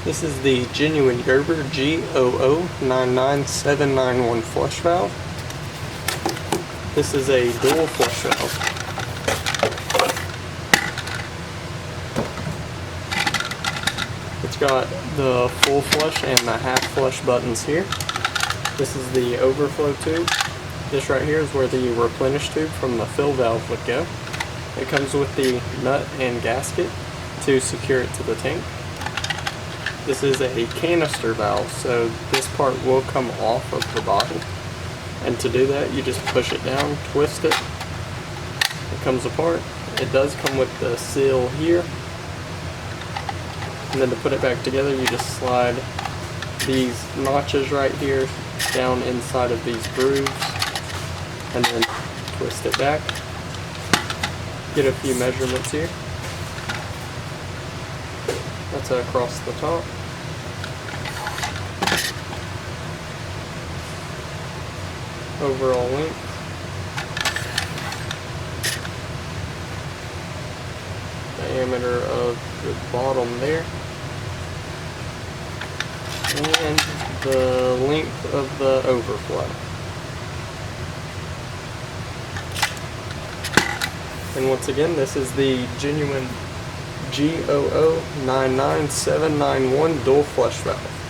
This is the genuine Gerber G0099791 flush valve. This is a dual flush valve. It's got the full flush and the half flush buttons here. This is the overflow tube. This right here is where the replenish tube from the fill valve would go. It comes with the nut and gasket to secure it to the tank. This is a canister valve, so this part will come off of the bottom. And to do that, you just push it down, twist it, it comes apart. It does come with the seal here. And then to put it back together, you just slide these notches right here down inside of these grooves, and then twist it back. Get a few measurements here. That's across the top. Overall length. Diameter of the bottom there. And the length of the overflow. And once again, this is the genuine G0099791 dual flush valve.